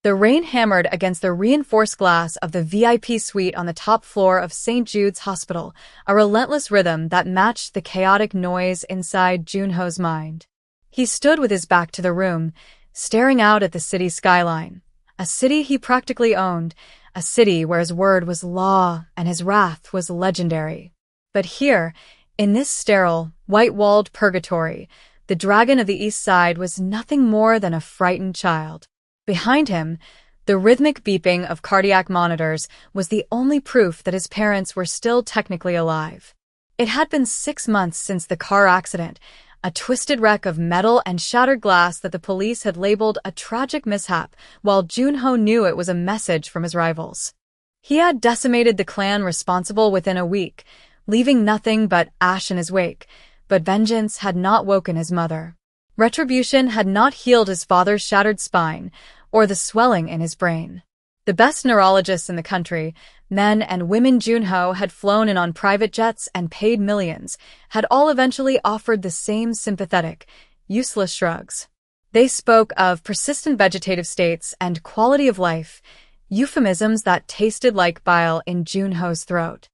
The rain hammered against the reinforced glass of the VIP suite on the top floor of St. Jude's Hospital, a relentless rhythm that matched the chaotic noise inside Junho's mind. He stood with his back to the room, staring out at the city skyline, a city he practically owned, a city where his word was law and his wrath was legendary. But here, in this sterile, white-walled purgatory, the dragon of the East Side was nothing more than a frightened child. Behind him, the rhythmic beeping of cardiac monitors was the only proof that his parents were still technically alive. It had been 6 months since the car accident, a twisted wreck of metal and shattered glass that the police had labeled a tragic mishap, while Junho knew it was a message from his rivals. He had decimated the clan responsible within a week, leaving nothing but ash in his wake, but vengeance had not woken his mother. Retribution had not healed his father's shattered spine, or the swelling in his brain. The best neurologists in the country, men and women Junho had flown in on private jets and paid millions, had all eventually offered the same sympathetic, useless shrugs. They spoke of persistent vegetative states and quality of life, euphemisms that tasted like bile in Junho's throat.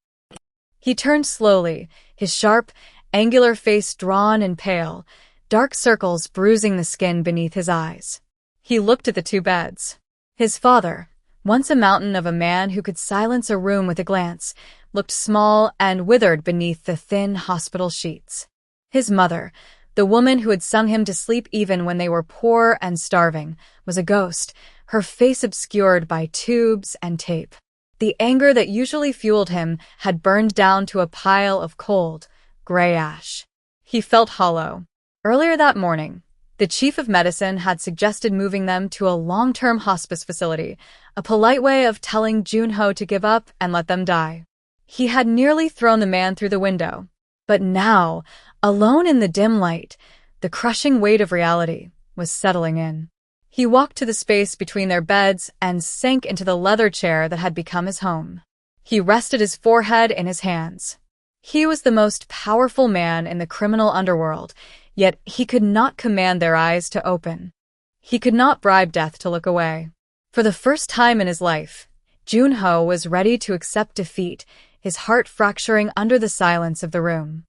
He turned slowly, his sharp, angular face drawn and pale, dark circles bruising the skin beneath his eyes. He looked at the two beds. His father, once a mountain of a man who could silence a room with a glance, looked small and withered beneath the thin hospital sheets. His mother, the woman who had sung him to sleep even when they were poor and starving, was a ghost, her face obscured by tubes and tape. The anger that usually fueled him had burned down to a pile of cold, gray ash. He felt hollow. Earlier that morning, the chief of medicine had suggested moving them to a long-term hospice facility, a polite way of telling Junho to give up and let them die. He had nearly thrown the man through the window. But now, alone in the dim light, the crushing weight of reality was settling in. He walked to the space between their beds and sank into the leather chair that had become his home. He rested his forehead in his hands. He was the most powerful man in the criminal underworld, yet he could not command their eyes to open. He could not bribe death to look away. For the first time in his life, Junho was ready to accept defeat, his heart fracturing under the silence of the room.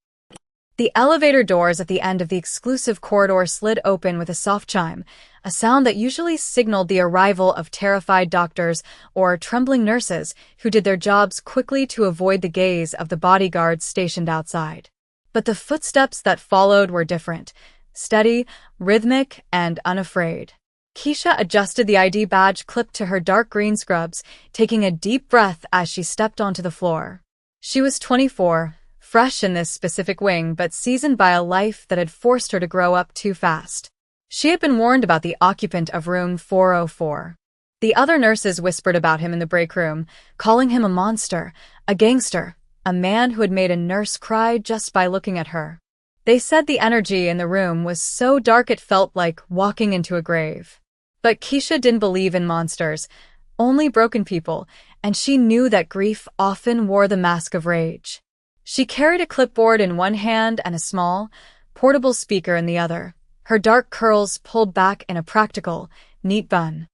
The elevator doors at the end of the exclusive corridor slid open with a soft chime, a sound that usually signaled the arrival of terrified doctors or trembling nurses who did their jobs quickly to avoid the gaze of the bodyguards stationed outside. But the footsteps that followed were different, steady, rhythmic, and unafraid. Keisha adjusted the ID badge clipped to her dark green scrubs, taking a deep breath as she stepped onto the floor. She was 24, fresh in this specific wing but seasoned by a life that had forced her to grow up too fast. She had been warned about the occupant of room 404. The other nurses whispered about him in the break room, calling him a monster, a gangster, a man who had made a nurse cry just by looking at her. They said the energy in the room was so dark it felt like walking into a grave. But Keisha didn't believe in monsters, only broken people, and she knew that grief often wore the mask of rage. She carried a clipboard in one hand and a small, portable speaker in the other, her dark curls pulled back in a practical, neat bun.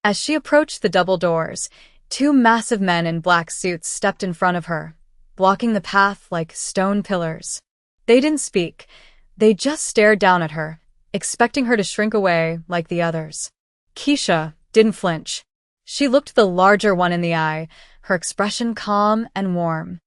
As she approached the double doors, 2 massive men in black suits stepped in front of her, blocking the path like stone pillars. They didn't speak, they just stared down at her, expecting her to shrink away like the others. Keisha didn't flinch. She looked the larger one in the eye, her expression calm and warm.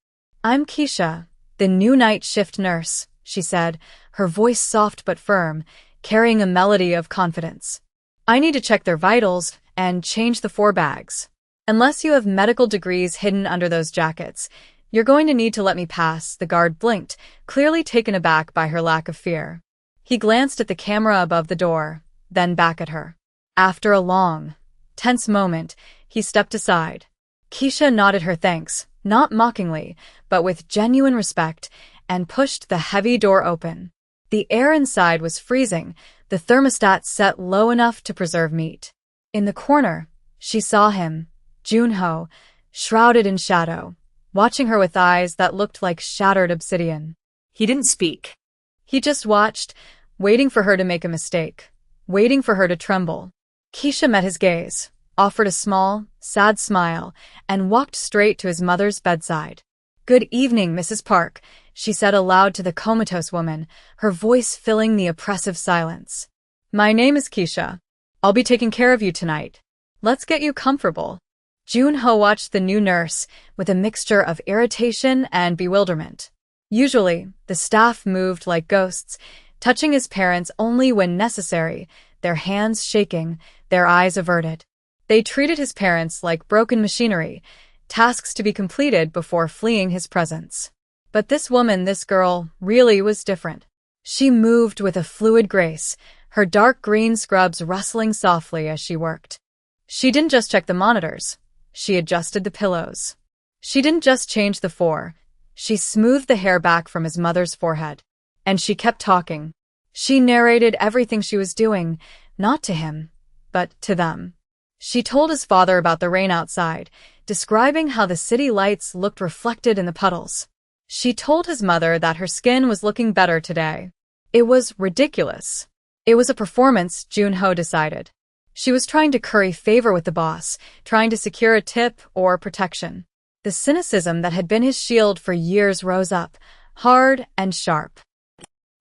"I'm Keisha, the new night shift nurse," she said, her voice soft but firm, carrying a melody of confidence. "I need to check their vitals and change the 4 bags. Unless you have medical degrees hidden under those jackets, you're going to need to let me pass." The guard blinked, clearly taken aback by her lack of fear. He glanced at the camera above the door, then back at her. After a long, tense moment, he stepped aside. Keisha nodded her thanks, not mockingly, but with genuine respect, and pushed the heavy door open. The air inside was freezing, the thermostat set low enough to preserve meat. In the corner, she saw him, Junho, shrouded in shadow, watching her with eyes that looked like shattered obsidian. He didn't speak. He just watched, waiting for her to make a mistake, waiting for her to tremble. Keisha met his gaze, offered a small, sad smile, and walked straight to his mother's bedside. "Good evening, Mrs. Park," she said aloud to the comatose woman, her voice filling the oppressive silence. "My name is Keisha. I'll be taking care of you tonight. Let's get you comfortable." Jun-ho watched the new nurse with a mixture of irritation and bewilderment. Usually, the staff moved like ghosts, touching his parents only when necessary, their hands shaking, their eyes averted. They treated his parents like broken machinery, tasks to be completed before fleeing his presence. But this woman, this girl, really was different. She moved with a fluid grace, her dark green scrubs rustling softly as she worked. She didn't just check the monitors. She adjusted the pillows. She didn't just change the four. She smoothed the hair back from his mother's forehead. And she kept talking. She narrated everything she was doing, not to him, but to them. She told his father about the rain outside, describing how the city lights looked reflected in the puddles. She told his mother that her skin was looking better today. It was ridiculous. It was a performance, Jun-ho decided. She was trying to curry favor with the boss, trying to secure a tip or protection. The cynicism that had been his shield for years rose up, hard and sharp.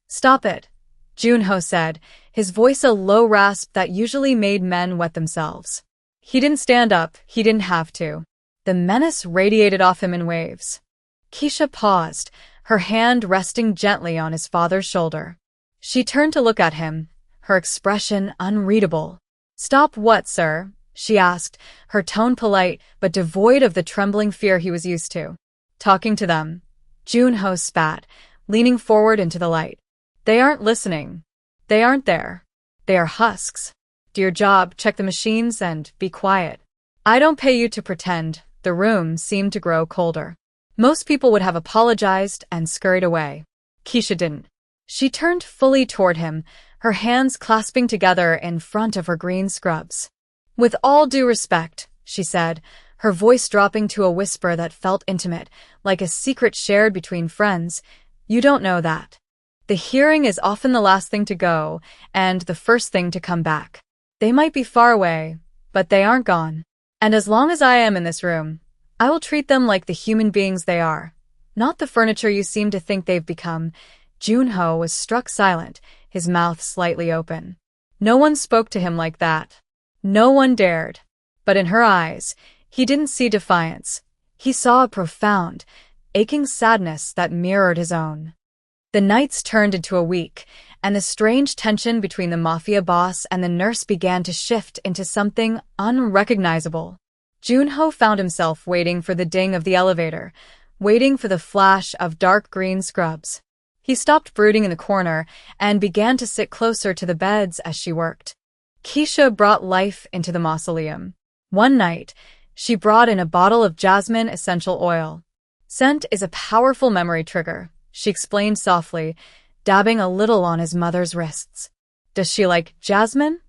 "Stop it," Jun-ho said, his voice a low rasp that usually made men wet themselves. He didn't stand up, he didn't have to. The menace radiated off him in waves. Keisha paused, her hand resting gently on his father's shoulder. She turned to look at him, her expression unreadable. "Stop what, sir?" she asked, her tone polite but devoid of the trembling fear he was used to. "Talking to them," Jun-ho spat, leaning forward into the light. "They aren't listening. They aren't there. They are husks. Do your job, check the machines, and be quiet. I don't pay you to pretend." The room seemed to grow colder. Most people would have apologized and scurried away. Keisha didn't. She turned fully toward him, her hands clasping together in front of her green scrubs. "With all due respect," she said, her voice dropping to a whisper that felt intimate, like a secret shared between friends, "you don't know that. The hearing is often the last thing to go, and the first thing to come back. They might be far away, but they aren't gone. And as long as I am in this room, I will treat them like the human beings they are, not the furniture you seem to think they've become." Jun-ho was struck silent, his mouth slightly open. No one spoke to him like that. No one dared. But in her eyes, he didn't see defiance. He saw a profound, aching sadness that mirrored his own. The nights turned into a week, and the strange tension between the Mafia boss and the nurse began to shift into something unrecognizable. Jun-ho found himself waiting for the ding of the elevator, waiting for the flash of dark green scrubs. He stopped brooding in the corner and began to sit closer to the beds as she worked. Keisha brought life into the mausoleum. One night, she brought in a bottle of jasmine essential oil. "Scent is a powerful memory trigger," she explained softly, dabbing a little on his mother's wrists. "Does she like jasmine?"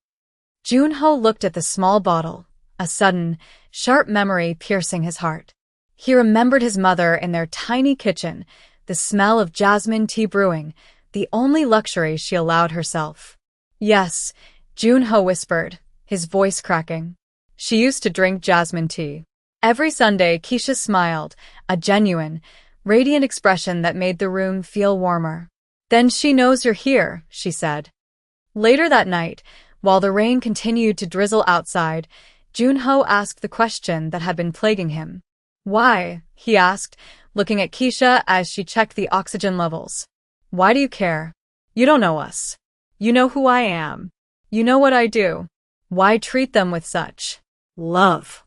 Jun-ho looked at the small bottle, a sudden, sharp memory piercing his heart. He remembered his mother in their tiny kitchen, the smell of jasmine tea brewing, the only luxury she allowed herself. "Yes," Jun-ho whispered, his voice cracking. "She used to drink jasmine tea." Every Sunday, Keisha smiled, a genuine, radiant expression that made the room feel warmer. "Then she knows you're here," she said. Later that night, while the rain continued to drizzle outside, Jun-ho asked the question that had been plaguing him. "Why?" he asked, looking at Keisha as she checked the oxygen levels. "Why do you care? You don't know us. You know who I am. You know what I do. Why treat them with such love?"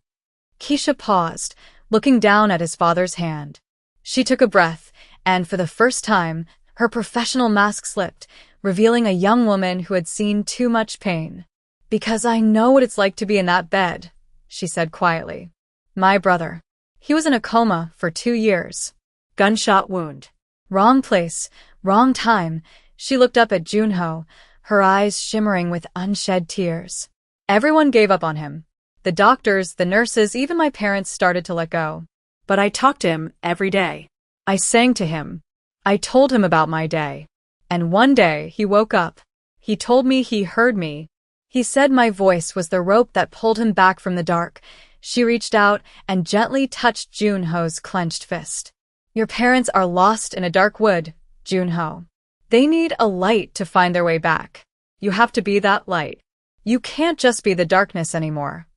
Keisha paused, looking down at his father's hand. She took a breath, and for the first time, her professional mask slipped, revealing a young woman who had seen too much pain. "Because I know what it's like to be in that bed," she said quietly. "My brother. He was in a coma for 2 years. Gunshot wound. Wrong place, wrong time." She looked up at Jun-ho, her eyes shimmering with unshed tears. "Everyone gave up on him. The doctors, the nurses, even my parents started to let go. But I talked to him every day. I sang to him. I told him about my day. And one day, he woke up. He told me he heard me. He said my voice was the rope that pulled him back from the dark. She reached out and gently touched Junho's clenched fist. Your parents are lost in a dark wood, Junho. They need a light to find their way back. You have to be that light. You can't just be the darkness anymore.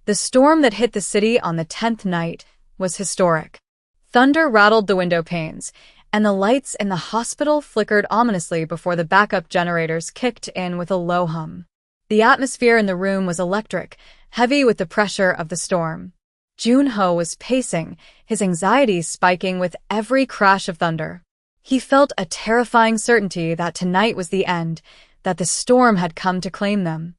The storm that hit the city on the 10th night was historic. Thunder rattled the window panes, and the lights in the hospital flickered ominously before the backup generators kicked in with a low hum. The atmosphere in the room was electric, heavy with the pressure of the storm. Junho was pacing, his anxiety spiking with every crash of thunder. He felt a terrifying certainty that tonight was the end, that the storm had come to claim them.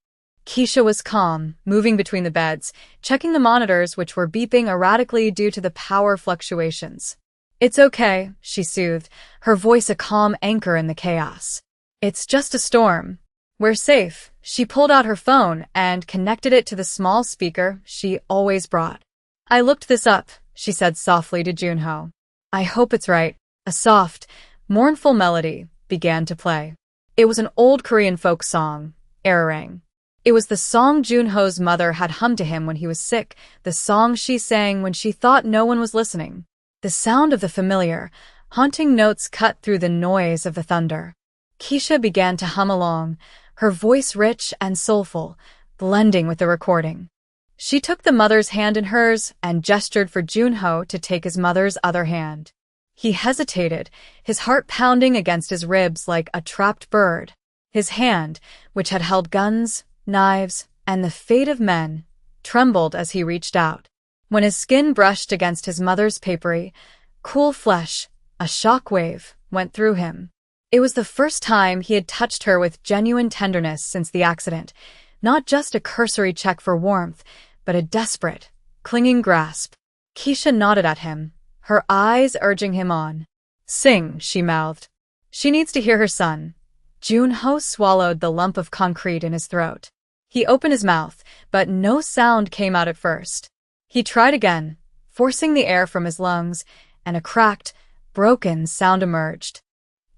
Keisha was calm, moving between the beds, checking the monitors which were beeping erratically due to the power fluctuations. It's okay, she soothed, her voice a calm anchor in the chaos. It's just a storm. We're safe. She pulled out her phone and connected it to the small speaker she always brought. I looked this up, she said softly to Junho. I hope it's right. A soft, mournful melody began to play. It was an old Korean folk song, Ararang. It was the song Junho's mother had hummed to him when he was sick, the song she sang when she thought no one was listening. The sound of the familiar, haunting notes cut through the noise of the thunder. Keisha began to hum along, her voice rich and soulful, blending with the recording. She took the mother's hand in hers and gestured for Junho to take his mother's other hand. He hesitated, his heart pounding against his ribs like a trapped bird. His hand, which had held guns, knives, and the fate of men, trembled as he reached out. When his skin brushed against his mother's papery, cool flesh, a shock wave went through him. It was the first time he had touched her with genuine tenderness since the accident, not just a cursory check for warmth, but a desperate, clinging grasp. Keisha nodded at him, her eyes urging him on. Sing, she mouthed. She needs to hear her son. Junho swallowed the lump of concrete in his throat. He opened his mouth, but no sound came out at first. He tried again, forcing the air from his lungs, and a cracked, broken sound emerged.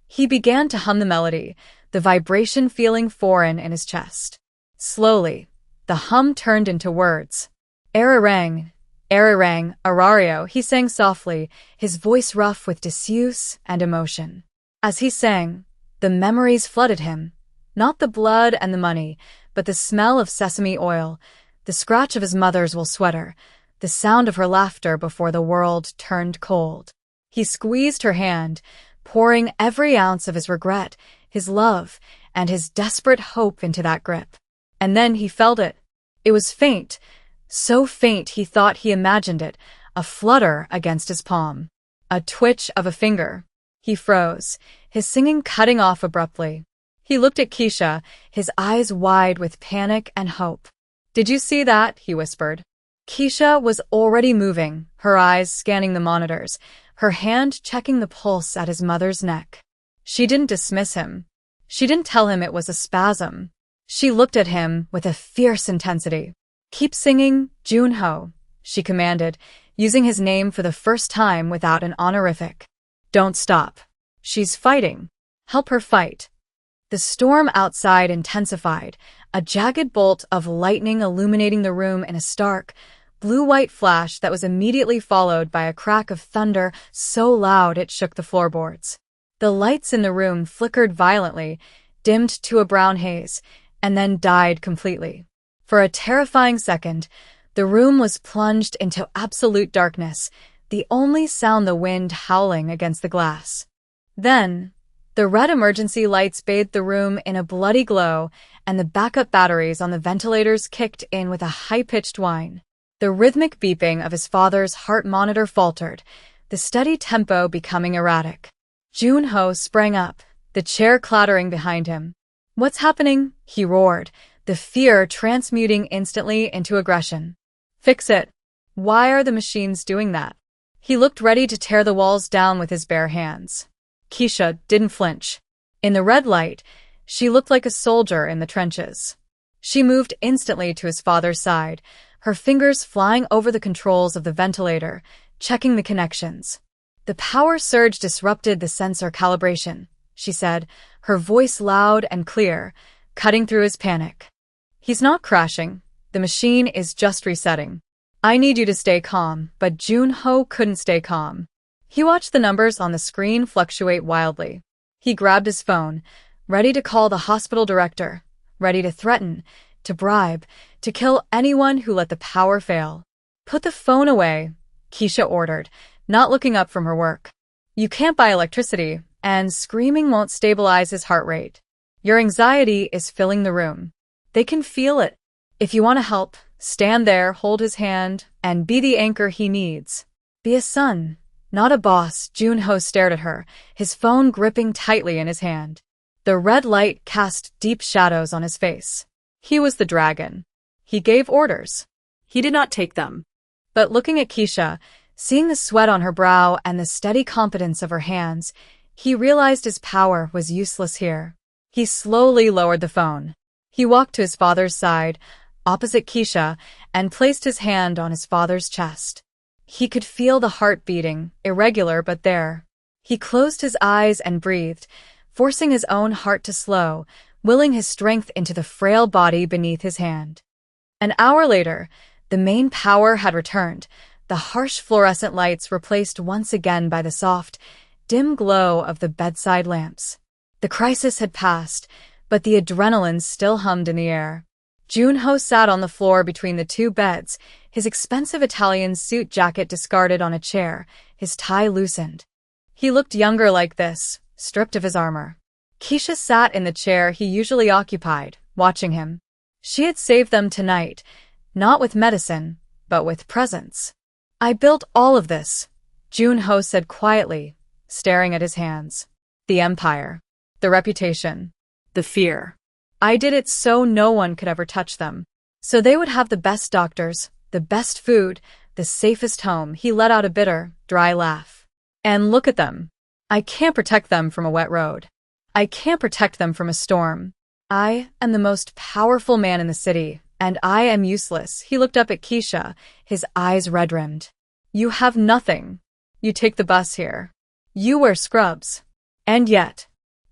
He began to hum the melody, the vibration feeling foreign in his chest. Slowly, the hum turned into words. Ararang, Ararang, Arario, he sang softly, his voice rough with disuse and emotion. As he sang, the memories flooded him, not the blood and the money, but the smell of sesame oil, the scratch of his mother's wool sweater, the sound of her laughter before the world turned cold. He squeezed her hand, pouring every ounce of his regret, his love, and his desperate hope into that grip. And then he felt it. It was faint, so faint he thought he imagined it, a flutter against his palm, a twitch of a finger. He froze, his singing cutting off abruptly. He looked at Keisha, his eyes wide with panic and hope. Did you see that? He whispered. Keisha was already moving, her eyes scanning the monitors, her hand checking the pulse at his mother's neck. She didn't dismiss him. She didn't tell him it was a spasm. She looked at him with a fierce intensity. Keep singing, Junho, she commanded, using his name for the first time without an honorific. Don't stop. She's fighting. Help her fight. The storm outside intensified, a jagged bolt of lightning illuminating the room in a stark, blue-white flash that was immediately followed by a crack of thunder so loud it shook the floorboards. The lights in the room flickered violently, dimmed to a brown haze, and then died completely. For a terrifying second, the room was plunged into absolute darkness, the only sound the wind howling against the glass. Then, the red emergency lights bathed the room in a bloody glow, and the backup batteries on the ventilators kicked in with a high-pitched whine. The rhythmic beeping of his father's heart monitor faltered, the steady tempo becoming erratic. Junho sprang up, the chair clattering behind him. What's happening? He roared, the fear transmuting instantly into aggression. Fix it. Why are the machines doing that? He looked ready to tear the walls down with his bare hands. Keisha didn't flinch. In the red light, she looked like a soldier in the trenches. She moved instantly to his father's side, her fingers flying over the controls of the ventilator, checking the connections. The power surge disrupted the sensor calibration, she said, her voice loud and clear, cutting through his panic. He's not crashing. The machine is just resetting. I need you to stay calm, but Junho couldn't stay calm. He watched the numbers on the screen fluctuate wildly. He grabbed his phone, ready to call the hospital director, ready to threaten, to bribe, to kill anyone who let the power fail. Put the phone away, Keisha ordered, not looking up from her work. You can't buy electricity, and screaming won't stabilize his heart rate. Your anxiety is filling the room. They can feel it. If you want to help, stand there, hold his hand, and be the anchor he needs. Be a son, not a boss. Junho stared at her, his phone gripping tightly in his hand. The red light cast deep shadows on his face. He was the dragon. He gave orders. He did not take them. But looking at Keisha, seeing the sweat on her brow and the steady competence of her hands, he realized his power was useless here. He slowly lowered the phone. He walked to his father's side, opposite Keisha, and placed his hand on his father's chest. He could feel the heart beating, irregular but there. He closed his eyes and breathed, forcing his own heart to slow, willing his strength into the frail body beneath his hand. An hour later, the main power had returned, the harsh fluorescent lights replaced once again by the soft, dim glow of the bedside lamps. The crisis had passed, but the adrenaline still hummed in the air. Junho sat on the floor between the two beds, his expensive Italian suit jacket discarded on a chair, his tie loosened. He looked younger like this, stripped of his armor. Keisha sat in the chair he usually occupied, watching him. She had saved them tonight, not with medicine, but with presence. I built all of this, Junho said quietly, staring at his hands. The empire. The reputation. The fear. I did it so no one could ever touch them. So they would have the best doctors, the best food, the safest home. He let out a bitter, dry laugh. And look at them. I can't protect them from a wet road. I can't protect them from a storm. I am the most powerful man in the city, and I am useless. He looked up at Keisha, his eyes red-rimmed. You have nothing. You take the bus here. You wear scrubs. And yet,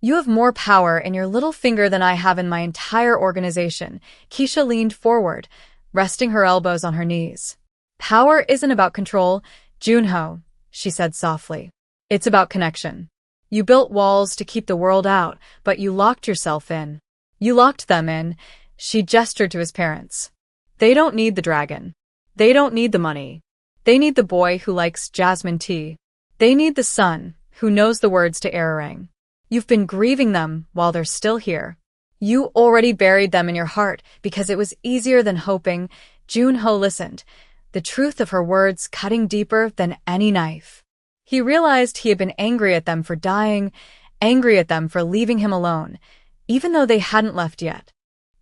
you have more power in your little finger than I have in my entire organization. Keisha leaned forward, resting her elbows on her knees. Power isn't about control, Junho, she said softly. It's about connection. You built walls to keep the world out, but you locked yourself in. You locked them in, she gestured to his parents. They don't need the dragon. They don't need the money. They need the boy who likes jasmine tea. They need the son who knows the words to Ararang. You've been grieving them while they're still here. You already buried them in your heart because it was easier than hoping. Junho listened, the truth of her words cutting deeper than any knife. He realized he had been angry at them for dying, angry at them for leaving him alone, even though they hadn't left yet.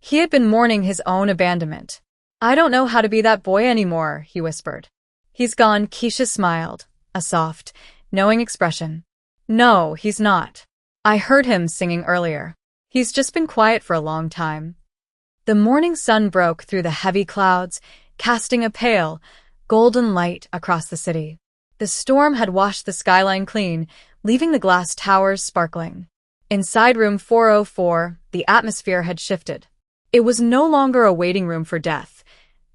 He had been mourning his own abandonment. I don't know how to be that boy anymore, he whispered. He's gone, Keisha smiled, a soft, knowing expression. No, he's not. I heard him singing earlier. He's just been quiet for a long time. The morning sun broke through the heavy clouds, casting a pale, golden light across the city. The storm had washed the skyline clean, leaving the glass towers sparkling. Inside room 404, the atmosphere had shifted. It was no longer a waiting room for death.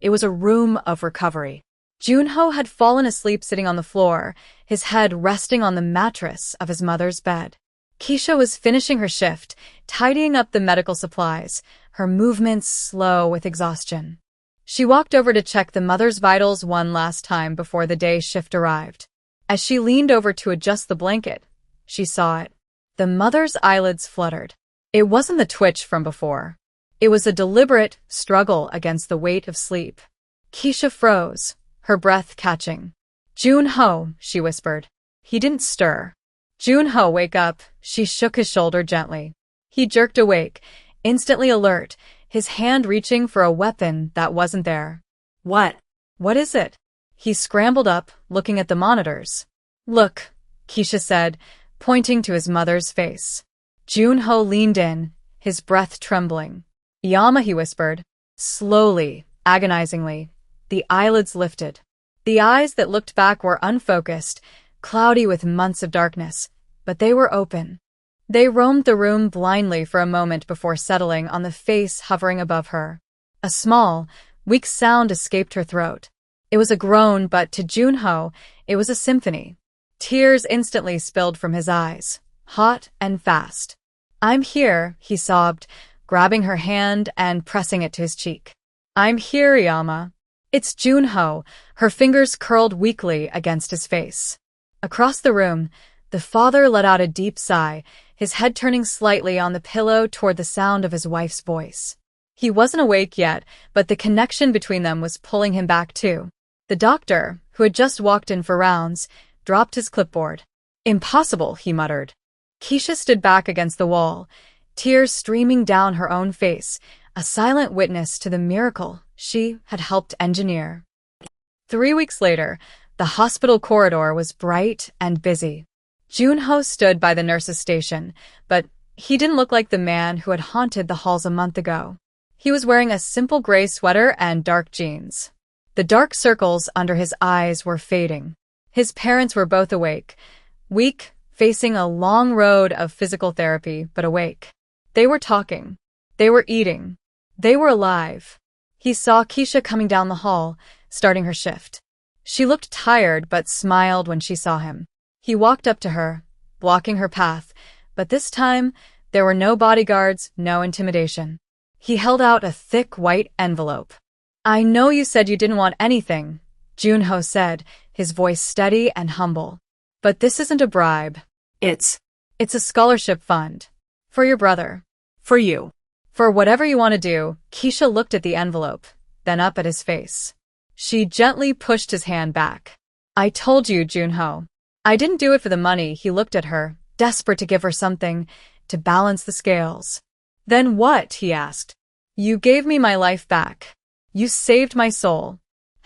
It was a room of recovery. Junho had fallen asleep sitting on the floor, his head resting on the mattress of his mother's bed. Keisha was finishing her shift, tidying up the medical supplies, her movements slow with exhaustion. She walked over to check the mother's vitals one last time before the day shift arrived. As she leaned over to adjust the blanket, she saw it. The mother's eyelids fluttered. It wasn't the twitch from before. It was a deliberate struggle against the weight of sleep. Keisha froze, her breath catching. Junho, she whispered. He didn't stir. Junho, wake up, she shook his shoulder gently. He jerked awake, instantly alert, his hand reaching for a weapon that wasn't there. What? What is it? He scrambled up, looking at the monitors. Look, Keisha said, pointing to his mother's face. Junho leaned in, his breath trembling. Yama, he whispered. Slowly, agonizingly, the eyelids lifted. The eyes that looked back were unfocused, cloudy with months of darkness, but they were open. They roamed the room blindly for a moment before settling on the face hovering above her. A small, weak sound escaped her throat. It was a groan, but to Junho, it was a symphony. Tears instantly spilled from his eyes, hot and fast. "I'm here," he sobbed, grabbing her hand and pressing it to his cheek. "I'm here, Yama." It's Junho, her fingers curled weakly against his face. Across the room, the father let out a deep sigh, his head turning slightly on the pillow toward the sound of his wife's voice. He wasn't awake yet, but the connection between them was pulling him back too. The doctor, who had just walked in for rounds, dropped his clipboard. "Impossible," he muttered. Keisha stood back against the wall, tears streaming down her own face, a silent witness to the miracle she had helped engineer. 3 weeks later, the hospital corridor was bright and busy. Junho stood by the nurse's station, but he didn't look like the man who had haunted the halls a month ago. He was wearing a simple gray sweater and dark jeans. The dark circles under his eyes were fading. His parents were both awake, weak, facing a long road of physical therapy, but awake. They were talking. They were eating. They were alive. He saw Keisha coming down the hall, starting her shift. She looked tired but smiled when she saw him. He walked up to her, blocking her path, but this time there were no bodyguards, no intimidation. He held out a thick white envelope. "I know you said you didn't want anything," Junho said, his voice steady and humble. "But this isn't a bribe. It's a scholarship fund. For your brother. For you. For whatever you want to do." Keisha looked at the envelope, then up at his face. She gently pushed his hand back. "I told you, Junho. I didn't do it for the money." He looked at her, desperate to give her something, to balance the scales. "Then what?" he asked. "You gave me my life back. You saved my soul.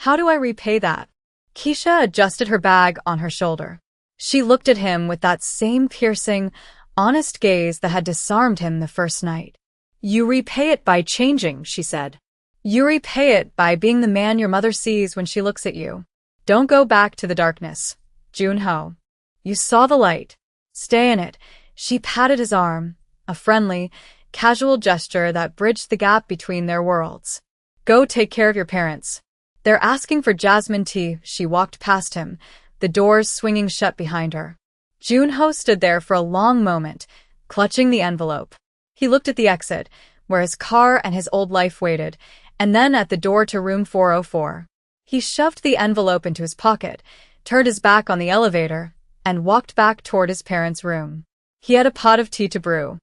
How do I repay that?" Keisha adjusted her bag on her shoulder. She looked at him with that same piercing, honest gaze that had disarmed him the first night. "You repay it by changing," she said. "You repay it by being the man your mother sees when she looks at you. Don't go back to the darkness, Junho. You saw the light. Stay in it." She patted his arm, a friendly, casual gesture that bridged the gap between their worlds. "Go take care of your parents. They're asking for jasmine tea." She walked past him, the doors swinging shut behind her. Junho stood there for a long moment, clutching the envelope. He looked at the exit, where his car and his old life waited, and then at the door to room 404. He shoved the envelope into his pocket, turned his back on the elevator, and walked back toward his parents' room. He had a pot of tea to brew.